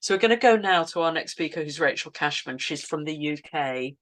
So we're going to go now to our next speaker, who's Rachel Cashman. She's from the UK.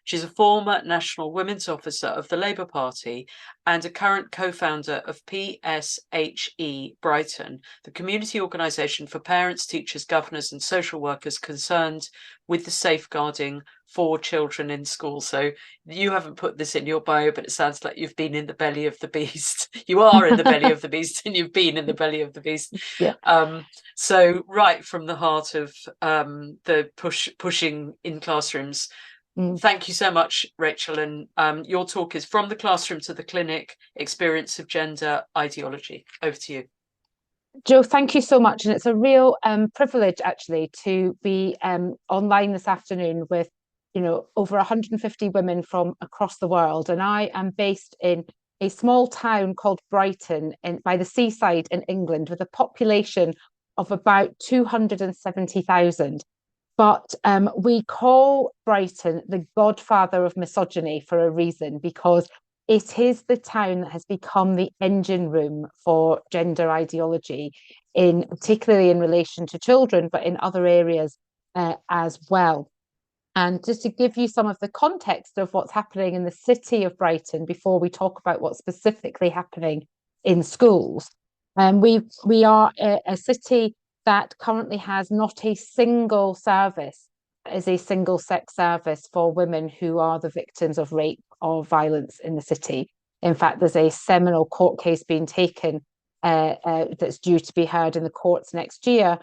She's a former National Women's Officer of the Labour Party and a current co-founder of PSHE Brighton, the community organisation for parents, teachers, governors and social workers concerned with the safeguarding for children in school. So you haven't put this in your bio, but it sounds like you've been in the belly of the beast. You are in the belly of the beast and you've been in the belly of the beast. Yeah. So right from the heart of the pushing in classrooms. Thank you so much, Rachel. And your talk is From the Classroom to the Clinic, Experience of Gender Ideology. Over to you. Jo, thank you so much. And it's a real privilege, actually, to be online this afternoon with, over 150 women from across the world. And I am based in a small town called Brighton by the seaside in England with a population of about 270,000. But we call Brighton the godfather of misogyny for a reason, because it is the town that has become the engine room for gender ideology, particularly in relation to children, but in other areas as well. And just to give you some of the context of what's happening in the city of Brighton before we talk about what's specifically happening in schools. We are a city that currently has not a single service as a single sex service for women who are the victims of rape or violence in the city. In fact, there's a seminal court case being taken that's due to be heard in the courts next year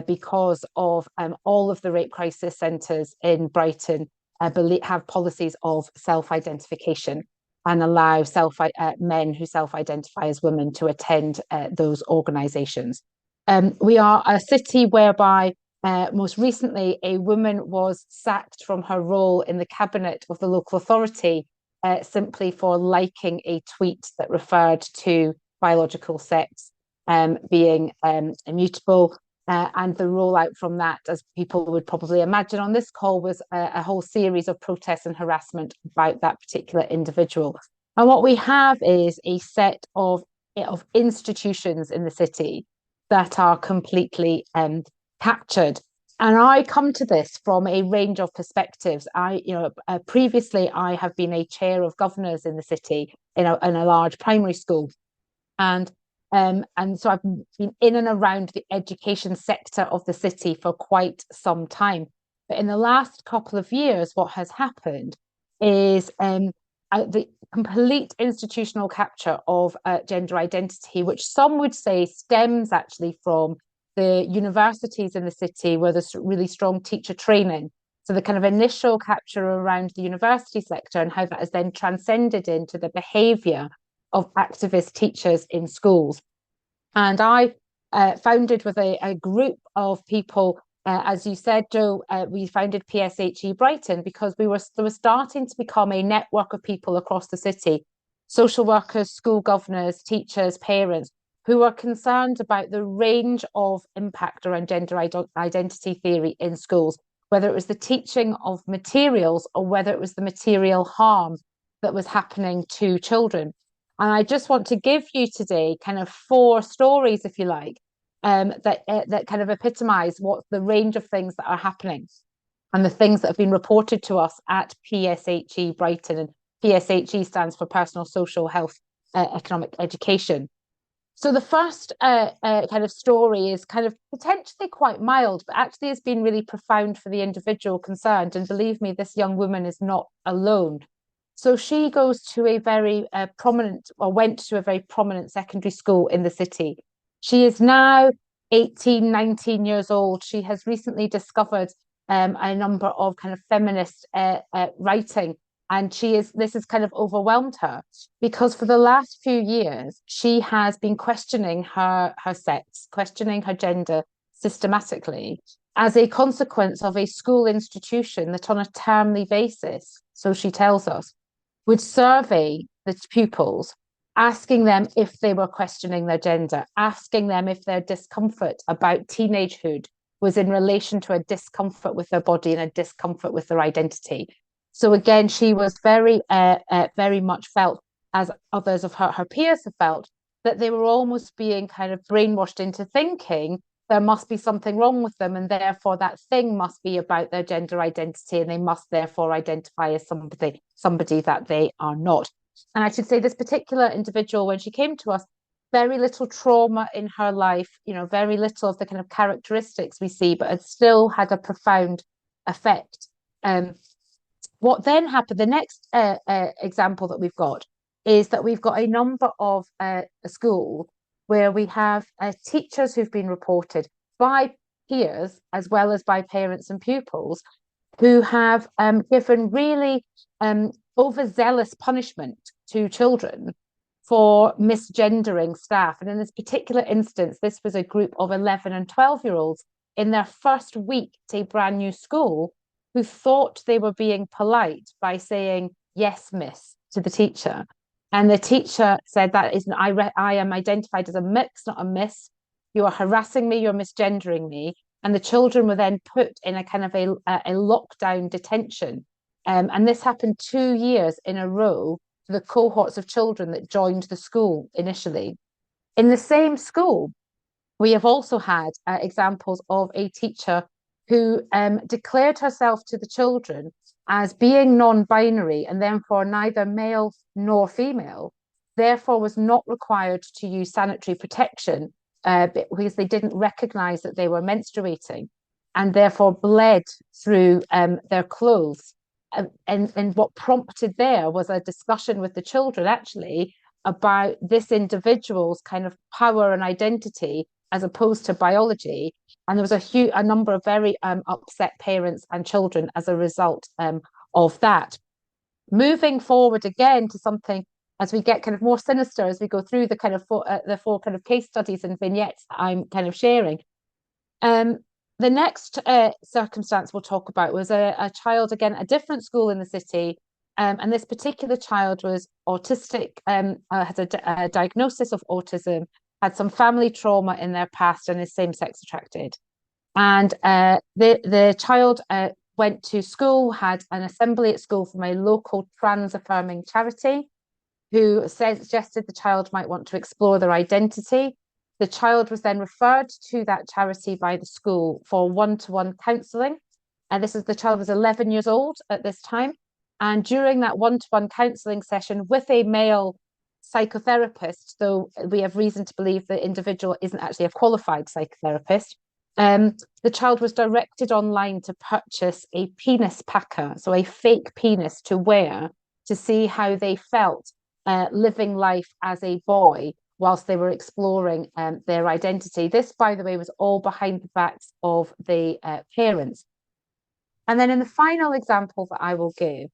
because of all of the rape crisis centres in Brighton have policies of self-identification and allow men who self-identify as women to attend those organisations. We are a city whereby most recently a woman was sacked from her role in the cabinet of the local authority simply for liking a tweet that referred to biological sex being immutable. And the rollout from that, as people would probably imagine on this call, was a whole series of protests and harassment about that particular individual. And what we have is a set of institutions in the city that are completely captured. And I come to this from a range of perspectives. Previously I have been a chair of governors in the city in a large primary school, and so I've been in and around the education sector of the city for quite some time. But in the last couple of years, what has happened is the complete institutional capture of gender identity, which some would say stems actually from the universities in the city where there's really strong teacher training. So the kind of initial capture around the university sector and how that has then transcended into the behaviour of activist teachers in schools. And I founded with a group of people, as you said, Jo, we founded PSHE Brighton because there was starting to become a network of people across the city, social workers, school governors, teachers, parents, who are concerned about the range of impact around gender identity theory in schools, whether it was the teaching of materials or whether it was the material harm that was happening to children. And I just want to give you today kind of 4 stories, if you like, that kind of epitomise what the range of things that are happening and the things that have been reported to us at PSHE Brighton. And PSHE stands for Personal, Social, Health, Economic Education. So the first kind of story is kind of potentially quite mild, but actually has been really profound for the individual concerned. And believe me, this young woman is not alone. So she goes to a very went to a very prominent secondary school in the city. She is now 18, 19 years old. She has recently discovered a number of kind of feminist writing. And this has kind of overwhelmed her because for the last few years, she has been questioning her sex, questioning her gender systematically as a consequence of a school institution that on a termly basis, so she tells us, would survey the pupils, asking them if they were questioning their gender, asking them if their discomfort about teenagehood was in relation to a discomfort with their body and a discomfort with their identity. So again, she was very much felt, as others of her peers have felt, that they were almost being kind of brainwashed into thinking there must be something wrong with them, and therefore that thing must be about their gender identity, and they must therefore identify as somebody that they are not. And I should say this particular individual, when she came to us, very little trauma in her life, very little of the kind of characteristics we see, but it still had a profound effect. What then happened, the next example that we've got is that we've got a number of a school where we have teachers who've been reported by peers as well as by parents and pupils who have given really overzealous punishment to children for misgendering staff. And in this particular instance, this was a group of 11 and 12-year-olds in their first week at a brand new school who thought they were being polite by saying, "Yes, miss," to the teacher. And the teacher said, "That isn't, I am identified as a mix, not a miss. You are harassing me, you're misgendering me." And the children were then put in a kind of a lockdown detention. And this happened 2 years in a row to the cohorts of children that joined the school initially. In the same school, we have also had examples of a teacher who declared herself to the children as being non-binary and therefore neither male nor female, therefore was not required to use sanitary protection because they didn't recognize that they were menstruating, and therefore bled through their clothes. And what prompted there was a discussion with the children actually about this individual's kind of power and identity as opposed to biology. And there was a number of very upset parents and children as a result of that. Moving forward again to something, as we get kind of more sinister, as we go through the kind of the four kind of case studies and vignettes that I'm kind of sharing. The next circumstance we'll talk about was a child, again, a different school in the city. And this particular child was autistic, had a diagnosis of autism, had some family trauma in their past, and is same-sex attracted. And the child went to school, had an assembly at school from a local trans-affirming charity who suggested the child might want to explore their identity. The child was then referred to that charity by the school for one-to-one counselling. And the child was 11 years old at this time. And during that one-to-one counselling session with a male psychotherapist, though we have reason to believe the individual isn't actually a qualified psychotherapist, the child was directed online to purchase a penis packer, so a fake penis to wear to see how they felt living life as a boy whilst they were exploring their identity. This, by the way, was all behind the backs of the parents. And then in the final example that I will give,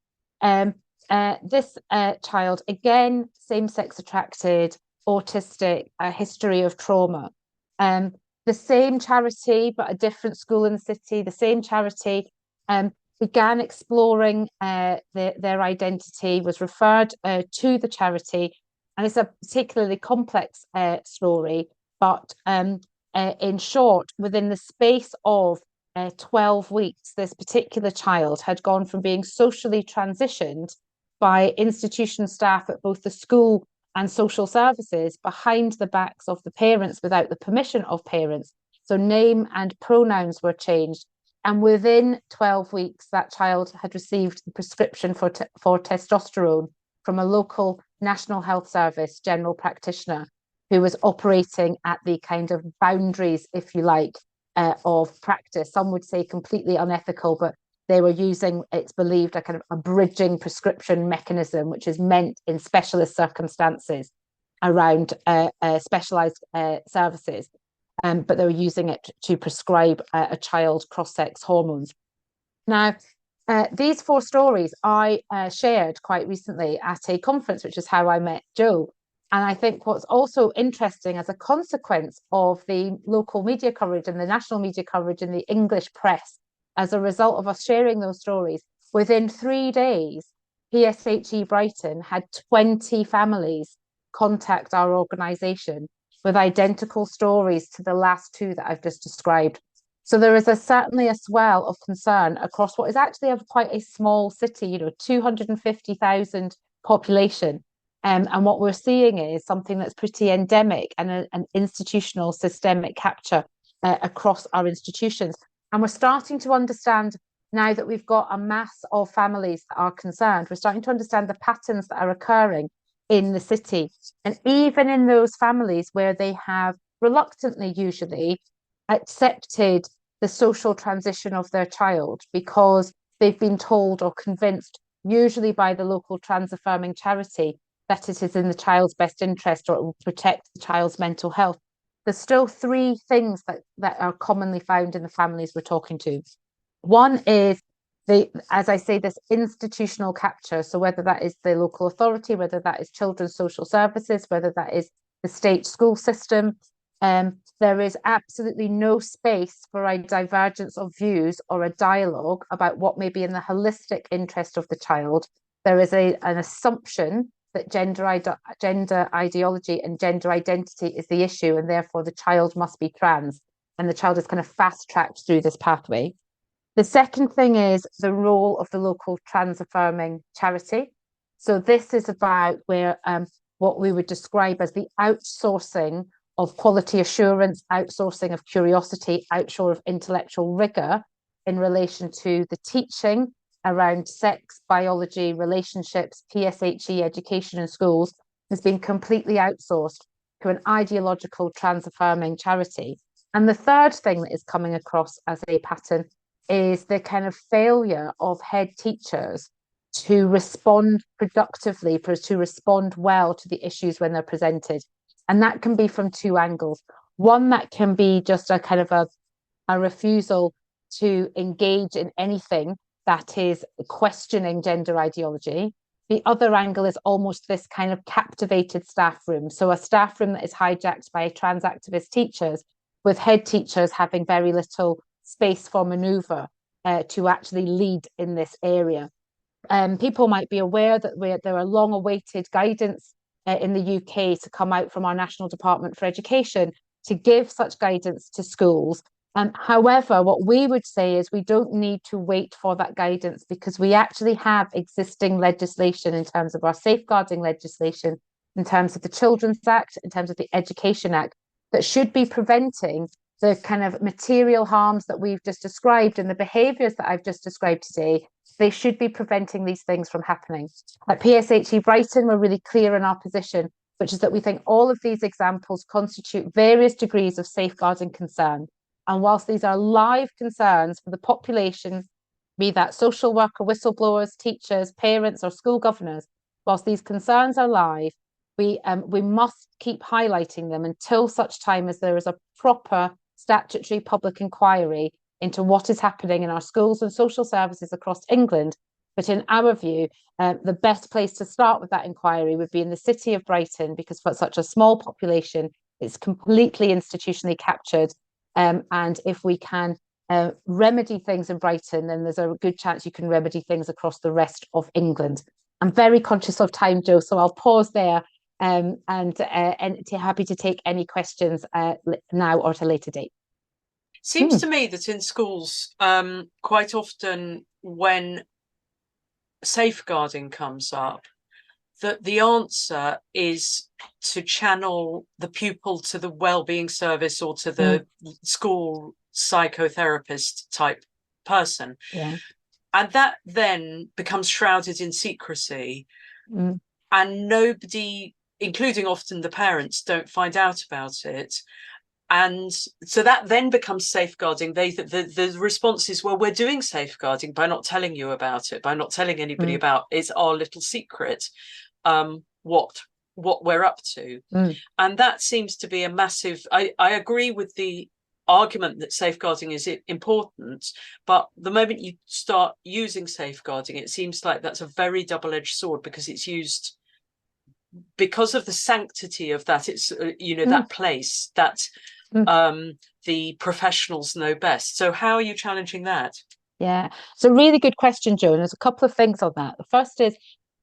this child, again, same-sex attracted, autistic, a history of trauma. The same charity, but a different school in the city, the same charity, began exploring their identity, was referred to the charity. And it's a particularly complex story, but in short, within the space of 12 weeks, this particular child had gone from being socially transitioned by institution staff at both the school and social services behind the backs of the parents without the permission of parents. So name and pronouns were changed. And within 12 weeks, that child had received the prescription for testosterone from a local National Health Service general practitioner who was operating at the kind of boundaries, if you like, of practice. Some would say completely unethical, but they were using, it's believed, a kind of a bridging prescription mechanism, which is meant in specialist circumstances around specialized services. But they were using it to prescribe a child cross-sex hormones. Now, these four stories I shared quite recently at a conference, which is how I met Jo. And I think what's also interesting as a consequence of the local media coverage and the national media coverage in the English press, as a result of us sharing those stories, within 3 days, PSHE Brighton had 20 families contact our organisation with identical stories to the last two that I've just described. So there is certainly a swell of concern across what is actually quite a small city, 250,000 population. And what we're seeing is something that's pretty endemic and an institutional systemic capture across our institutions. And we're starting to understand, now that we've got a mass of families that are concerned, we're starting to understand the patterns that are occurring in the city. And even in those families where they have reluctantly usually accepted the social transition of their child because they've been told or convinced, usually by the local trans affirming charity, that it is in the child's best interest or it will protect the child's mental health. There's still three things that are commonly found in the families we're talking to. One is as I say, this institutional capture. So whether that is the local authority, whether that is children's social services, whether that is the state school system, there is absolutely no space for a divergence of views or a dialogue about what may be in the holistic interest of the child. There is an assumption that gender ideology and gender identity is the issue, and therefore the child must be trans, and the child is kind of fast-tracked through this pathway. The second thing is the role of the local trans affirming charity. So this is about where what we would describe as the outsourcing of quality assurance, outsourcing of curiosity, outsourcing of intellectual rigor in relation to the teaching around sex, biology, relationships, PSHE education in schools has been completely outsourced to an ideological trans affirming charity. And the third thing that is coming across as a pattern is the kind of failure of head teachers to respond productively, to respond well to the issues when they're presented. And that can be from two angles. One, that can be just a kind of a refusal to engage in anything that is questioning gender ideology. The other angle is almost this kind of captivated staff room. So a staff room that is hijacked by trans activist teachers, with head teachers having very little space for manoeuvre to actually lead in this area. People might be aware that there are long-awaited guidance in the UK to come out from our National Department for Education to give such guidance to schools. However, what we would say is we don't need to wait for that guidance, because we actually have existing legislation in terms of our safeguarding legislation, in terms of the Children's Act, in terms of the Education Act, that should be preventing the kind of material harms that we've just described and the behaviours that I've just described today. They should be preventing these things from happening. At PSHE Brighton, we're really clear in our position, which is that we think all of these examples constitute various degrees of safeguarding concern. And whilst these are live concerns for the population, be that social worker, whistleblowers, teachers, parents, or school governors, whilst these concerns are live, we must keep highlighting them until such time as there is a proper statutory public inquiry into what is happening in our schools and social services across England. But in our view, the best place to start with that inquiry would be in the city of Brighton, because for such a small population, it's completely institutionally captured. And if we can remedy things in Brighton, then there's a good chance you can remedy things across the rest of England. I'm very conscious of time, Jo, so I'll pause there and happy to take any questions now or at a later date. Seems to me that in schools, quite often when safeguarding comes up, that the answer is to channel the pupil to the wellbeing service or to the school psychotherapist type person. Yeah. And that then becomes shrouded in secrecy. And nobody, including often the parents, don't find out about it. And so that then becomes safeguarding. The response is, well, we're doing safeguarding by not telling you about it, by not telling anybody about it. It's our little secret, what we're up to. And that seems to be a massive, I agree with the argument that safeguarding is important, but the moment you start using safeguarding, it seems like that's a very double-edged sword, because it's used because of the sanctity of that. It's that place that the professionals know best. So how are you challenging that? Yeah, it's a really good question, Jo. And there's a couple of things on that. The first is,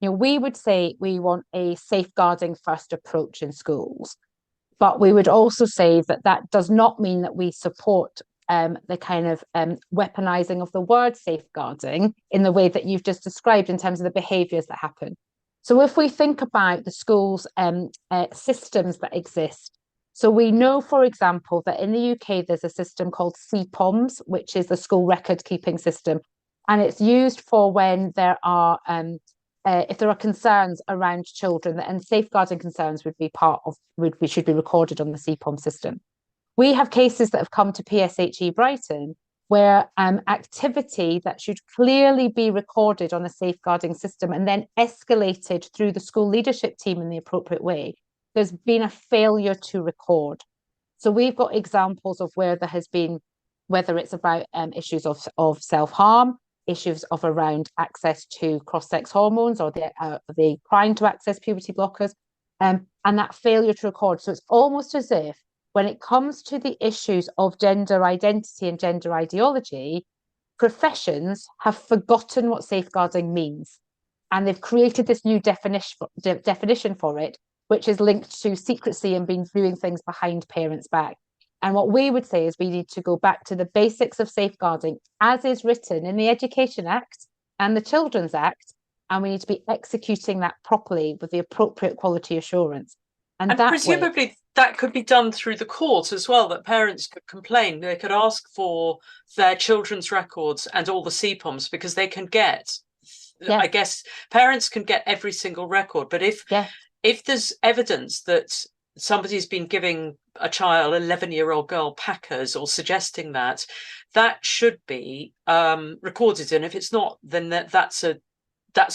we would say we want a safeguarding first approach in schools, but we would also say that that does not mean that we support the kind of weaponizing of the word safeguarding in the way that you've just described in terms of the behaviours that happen. So if we think about the schools systems that exist, So we know, for example, that in the UK, there's a system called CPOMS, which is the school record keeping system. And it's used for when there are, if there are concerns around children, and safeguarding concerns would be should be recorded on the CPOM system. We have cases that have come to PSHE Brighton where activity that should clearly be recorded on a safeguarding system and then escalated through the school leadership team in the appropriate way, there's been a failure to record. So we've got examples of where there has been, whether it's about issues of self-harm, issues of around access to cross-sex hormones or the trying to access puberty blockers, and that failure to record. So it's almost as if when it comes to the issues of gender identity and gender ideology, professions have forgotten what safeguarding means. And they've created this new definition for it, which is linked to secrecy and been doing things behind parents' back. And what we would say is we need to go back to the basics of safeguarding as is written in the Education Act and the Children's Act, and we need to be executing that properly with the appropriate quality assurance. And presumably that could be done through the court as well, that parents could complain. They could ask for their children's records and all the CPOMs, because they can get, I guess, parents can get every single record. But if there's evidence that somebody's been giving a child, an 11-year-old girl, Packers or suggesting that, that should be recorded. And if it's not, then that's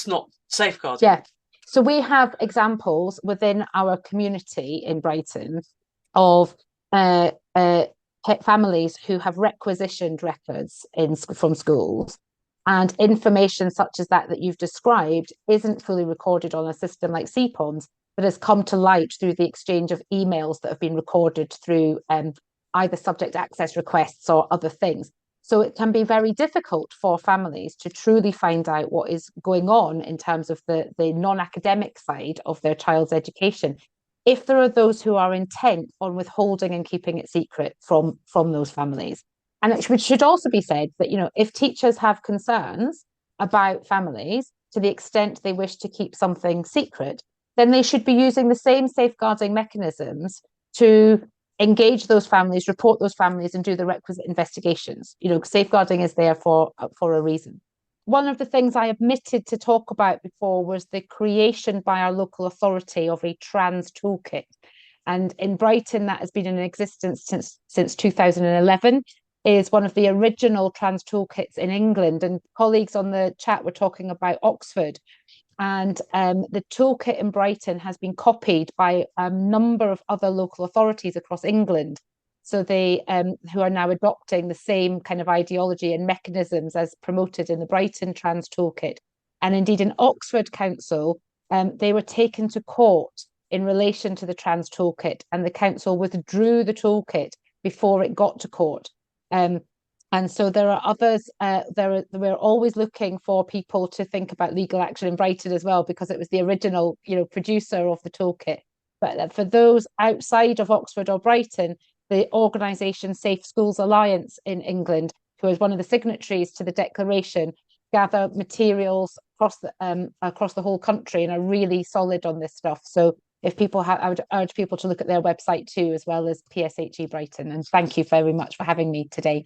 not safeguarding. Yeah. So we have examples within our community in Brighton of families who have requisitioned records from schools, and information such as that you've described isn't fully recorded on a system like CPOMS, but has come to light through the exchange of emails that have been recorded through either subject access requests or other things. So it can be very difficult for families to truly find out what is going on in terms of the non-academic side of their child's education, if there are those who are intent on withholding and keeping it secret from those families. And it should also be said that, you know, if teachers have concerns about families to the extent they wish to keep something secret, then they should be using the same safeguarding mechanisms to engage those families, report those families, and do the requisite investigations. You know, safeguarding is there for a reason. One of the things I omitted to talk about before was the creation by our local authority of a trans toolkit. And in Brighton, that has been in existence since 2011. Is one of the original trans toolkits in England. And colleagues on the chat were talking about Oxford. And the toolkit in Brighton has been copied by a number of other local authorities across England. So they who are now adopting the same kind of ideology and mechanisms as promoted in the Brighton Trans Toolkit. And indeed in Oxford Council, they were taken to court in relation to the Trans Toolkit, and the council withdrew the toolkit before it got to court. And so there are others, we're always looking for people to think about legal action in Brighton as well, because it was the original, you know, producer of the toolkit. But for those outside of Oxford or Brighton, the organisation Safe Schools Alliance in England, who is one of the signatories to the declaration, gather materials across the whole country and are really solid on this stuff. So if people I would urge people to look at their website too, as well as PSHE Brighton. And thank you very much for having me today.